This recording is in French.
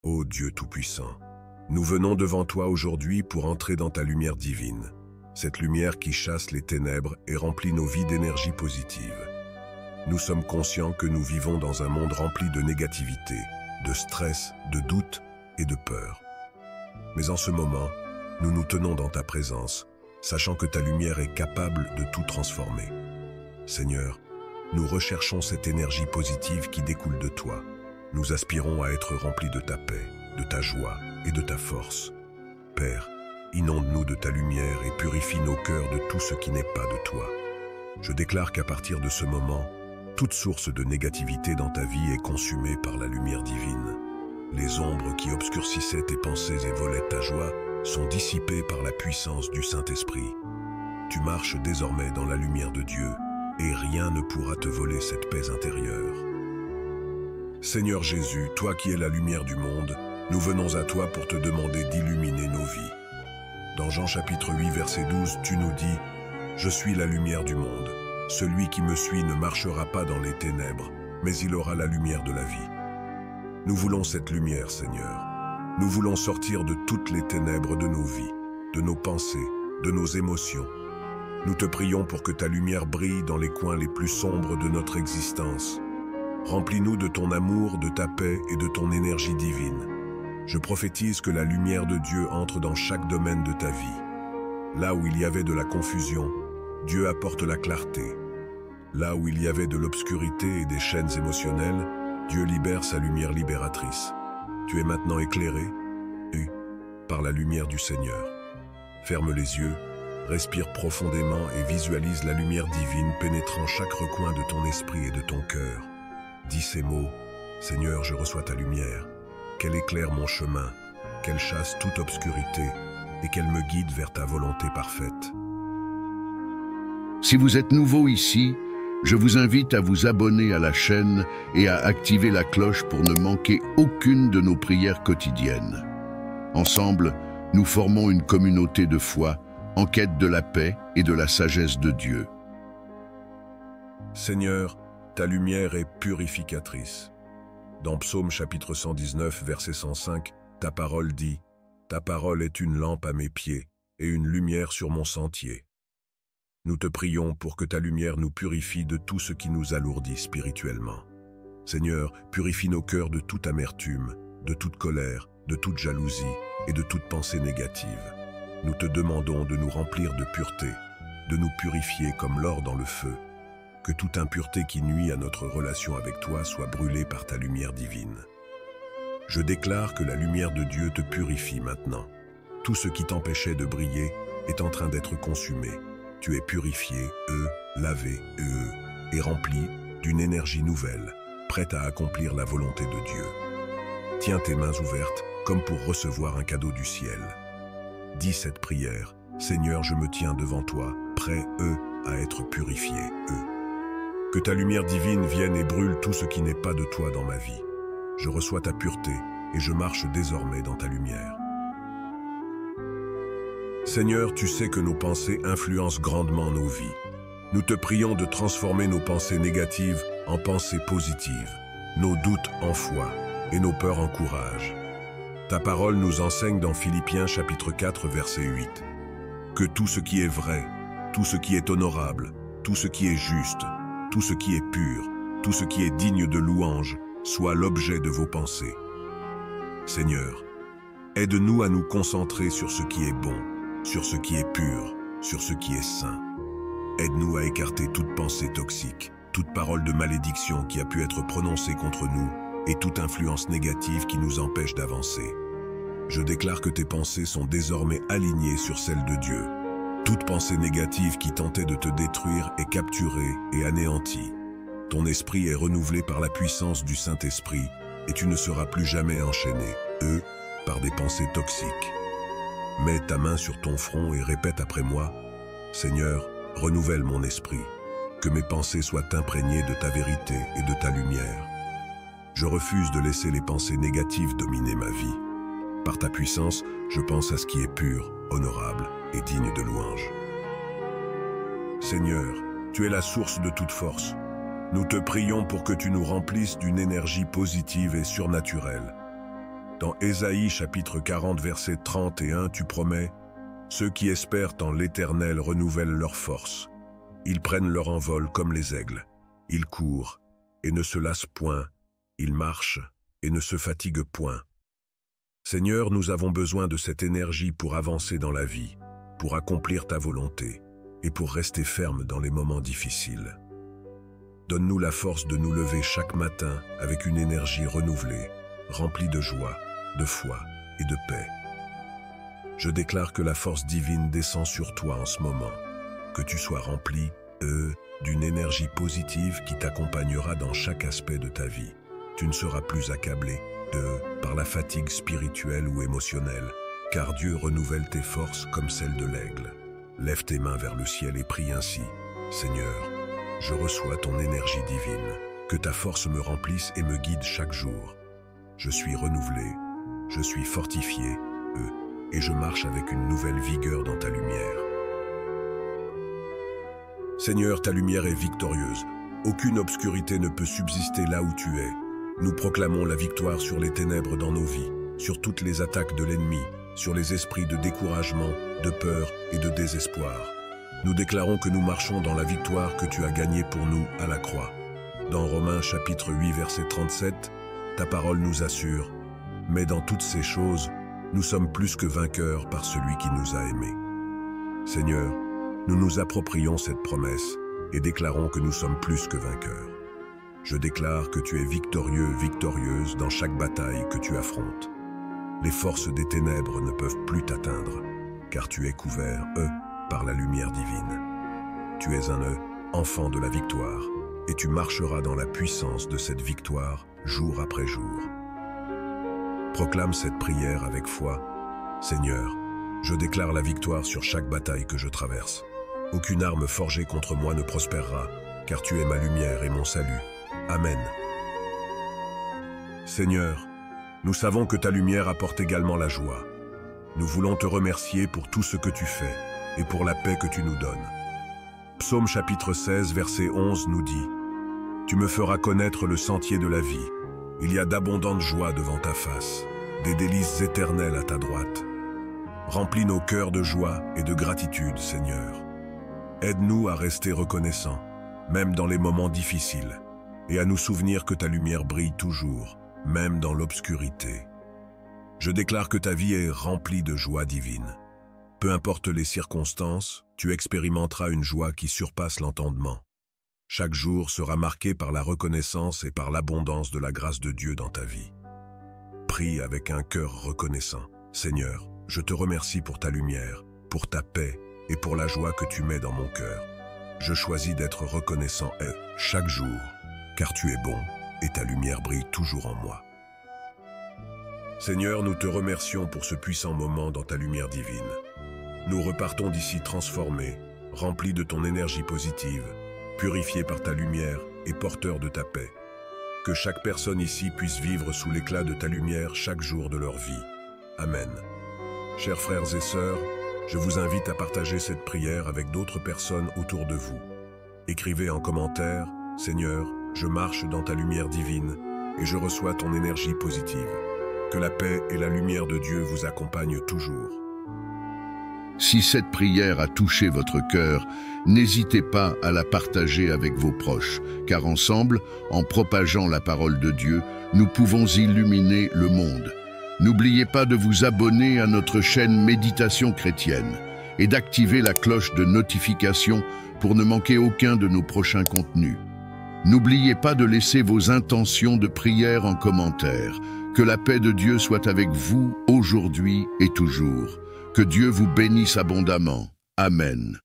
Ô Dieu Tout-Puissant, nous venons devant toi aujourd'hui pour entrer dans ta lumière divine, cette lumière qui chasse les ténèbres et remplit nos vies d'énergie positive. Nous sommes conscients que nous vivons dans un monde rempli de négativité, de stress, de doute et de peur. Mais en ce moment, nous nous tenons dans ta présence, sachant que ta lumière est capable de tout transformer. Seigneur, nous recherchons cette énergie positive qui découle de toi. Nous aspirons à être remplis de ta paix, de ta joie et de ta force. Père, inonde-nous de ta lumière et purifie nos cœurs de tout ce qui n'est pas de toi. Je déclare qu'à partir de ce moment, toute source de négativité dans ta vie est consumée par la lumière divine. Les ombres qui obscurcissaient tes pensées et volaient ta joie sont dissipées par la puissance du Saint-Esprit. Tu marches désormais dans la lumière de Dieu et rien ne pourra te voler cette paix intérieure. Seigneur Jésus, toi qui es la lumière du monde, nous venons à toi pour te demander d'illuminer nos vies. Dans Jean chapitre 8, verset 12, tu nous dis « Je suis la lumière du monde. Celui qui me suit ne marchera pas dans les ténèbres, mais il aura la lumière de la vie. » Nous voulons cette lumière, Seigneur. Nous voulons sortir de toutes les ténèbres de nos vies, de nos pensées, de nos émotions. Nous te prions pour que ta lumière brille dans les coins les plus sombres de notre existence. Remplis-nous de ton amour, de ta paix et de ton énergie divine. Je prophétise que la lumière de Dieu entre dans chaque domaine de ta vie. Là où il y avait de la confusion, Dieu apporte la clarté. Là où il y avait de l'obscurité et des chaînes émotionnelles, Dieu libère sa lumière libératrice. Tu es maintenant éclairé, par la lumière du Seigneur. Ferme les yeux, respire profondément et visualise la lumière divine pénétrant chaque recoin de ton esprit et de ton cœur. Dis ces mots, Seigneur, je reçois ta lumière, qu'elle éclaire mon chemin, qu'elle chasse toute obscurité et qu'elle me guide vers ta volonté parfaite. Si vous êtes nouveau ici, je vous invite à vous abonner à la chaîne et à activer la cloche pour ne manquer aucune de nos prières quotidiennes. Ensemble, nous formons une communauté de foi en quête de la paix et de la sagesse de Dieu. Seigneur, ta lumière est purificatrice. Dans Psaume chapitre 119, verset 105, ta parole dit « Ta parole est une lampe à mes pieds et une lumière sur mon sentier. » Nous te prions pour que ta lumière nous purifie de tout ce qui nous alourdit spirituellement. Seigneur, purifie nos cœurs de toute amertume, de toute colère, de toute jalousie et de toute pensée négative. Nous te demandons de nous remplir de pureté, de nous purifier comme l'or dans le feu. Que toute impureté qui nuit à notre relation avec toi soit brûlée par ta lumière divine. Je déclare que la lumière de Dieu te purifie maintenant. Tout ce qui t'empêchait de briller est en train d'être consumé. Tu es purifié, lavé, et rempli d'une énergie nouvelle, prête à accomplir la volonté de Dieu. Tiens tes mains ouvertes comme pour recevoir un cadeau du ciel. Dis cette prière, Seigneur, je me tiens devant toi, prêt, à être purifié, Que ta lumière divine vienne et brûle tout ce qui n'est pas de toi dans ma vie. Je reçois ta pureté et je marche désormais dans ta lumière. Seigneur, tu sais que nos pensées influencent grandement nos vies. Nous te prions de transformer nos pensées négatives en pensées positives, nos doutes en foi et nos peurs en courage. Ta parole nous enseigne dans Philippiens chapitre 4, verset 8, que tout ce qui est vrai, tout ce qui est honorable, tout ce qui est juste, tout ce qui est pur, tout ce qui est digne de louange, soit l'objet de vos pensées. Seigneur, aide-nous à nous concentrer sur ce qui est bon, sur ce qui est pur, sur ce qui est saint. Aide-nous à écarter toute pensée toxique, toute parole de malédiction qui a pu être prononcée contre nous et toute influence négative qui nous empêche d'avancer. Je déclare que tes pensées sont désormais alignées sur celles de Dieu. Toute pensée négative qui tentait de te détruire est capturée et anéantie. Ton esprit est renouvelé par la puissance du Saint-Esprit et tu ne seras plus jamais enchaîné, par des pensées toxiques. Mets ta main sur ton front et répète après moi, « Seigneur, renouvelle mon esprit, que mes pensées soient imprégnées de ta vérité et de ta lumière. Je refuse de laisser les pensées négatives dominer ma vie. Par ta puissance, je pense à ce qui est pur, honorable et digne de louange. Seigneur, tu es la source de toute force. Nous te prions pour que tu nous remplisses d'une énergie positive et surnaturelle. Dans Ésaïe chapitre 40 verset 31, tu promets « Ceux qui espèrent en l'Éternel renouvellent leur force. Ils prennent leur envol comme les aigles. Ils courent et ne se lassent point. Ils marchent et ne se fatiguent point. » Seigneur, nous avons besoin de cette énergie pour avancer dans la vie, pour accomplir ta volonté et pour rester ferme dans les moments difficiles. Donne-nous la force de nous lever chaque matin avec une énergie renouvelée, remplie de joie, de foi et de paix. Je déclare que la force divine descend sur toi en ce moment, que tu sois rempli, d'une énergie positive qui t'accompagnera dans chaque aspect de ta vie. Tu ne seras plus accablé, par la fatigue spirituelle ou émotionnelle, car Dieu renouvelle tes forces comme celles de l'aigle. Lève tes mains vers le ciel et prie ainsi. Seigneur, je reçois ton énergie divine, que ta force me remplisse et me guide chaque jour. Je suis renouvelé, je suis fortifié, et je marche avec une nouvelle vigueur dans ta lumière. Seigneur, ta lumière est victorieuse. Aucune obscurité ne peut subsister là où tu es. Nous proclamons la victoire sur les ténèbres dans nos vies, sur toutes les attaques de l'ennemi, sur les esprits de découragement, de peur et de désespoir. Nous déclarons que nous marchons dans la victoire que tu as gagnée pour nous à la croix. Dans Romains chapitre 8 verset 37, ta parole nous assure « Mais dans toutes ces choses, nous sommes plus que vainqueurs par celui qui nous a aimés. » Seigneur, nous nous approprions cette promesse et déclarons que nous sommes plus que vainqueurs. Je déclare que tu es victorieux, victorieuse dans chaque bataille que tu affrontes. Les forces des ténèbres ne peuvent plus t'atteindre, car tu es couvert, par la lumière divine. Tu es un enfant de la victoire, et tu marcheras dans la puissance de cette victoire jour après jour. Proclame cette prière avec foi. Seigneur, je déclare la victoire sur chaque bataille que je traverse. Aucune arme forgée contre moi ne prospérera, car tu es ma lumière et mon salut. Amen. Seigneur, nous savons que ta lumière apporte également la joie. Nous voulons te remercier pour tout ce que tu fais et pour la paix que tu nous donnes. Psaume chapitre 16, verset 11 nous dit « Tu me feras connaître le sentier de la vie. Il y a d'abondantes joies devant ta face, des délices éternelles à ta droite. Remplis nos cœurs de joie et de gratitude, Seigneur. Aide-nous à rester reconnaissants, même dans les moments difficiles, et à nous souvenir que ta lumière brille toujours, même dans l'obscurité. Je déclare que ta vie est remplie de joie divine. Peu importe les circonstances, tu expérimenteras une joie qui surpasse l'entendement. Chaque jour sera marqué par la reconnaissance et par l'abondance de la grâce de Dieu dans ta vie. Prie avec un cœur reconnaissant. Seigneur, je te remercie pour ta lumière, pour ta paix et pour la joie que tu mets dans mon cœur. Je choisis d'être reconnaissant chaque jour, car tu es bon et ta lumière brille toujours en moi. Seigneur, nous te remercions pour ce puissant moment dans ta lumière divine. Nous repartons d'ici transformés, remplis de ton énergie positive, purifiés par ta lumière et porteurs de ta paix. Que chaque personne ici puisse vivre sous l'éclat de ta lumière chaque jour de leur vie. Amen. Chers frères et sœurs, je vous invite à partager cette prière avec d'autres personnes autour de vous. Écrivez en commentaire « Seigneur, je marche dans ta lumière divine et je reçois ton énergie positive. Que la paix et la lumière de Dieu vous accompagnent toujours. » Si cette prière a touché votre cœur, n'hésitez pas à la partager avec vos proches, car ensemble, en propageant la parole de Dieu, nous pouvons illuminer le monde. N'oubliez pas de vous abonner à notre chaîne Méditation chrétienne et d'activer la cloche de notification pour ne manquer aucun de nos prochains contenus. N'oubliez pas de laisser vos intentions de prière en commentaire. Que la paix de Dieu soit avec vous aujourd'hui et toujours. Que Dieu vous bénisse abondamment. Amen.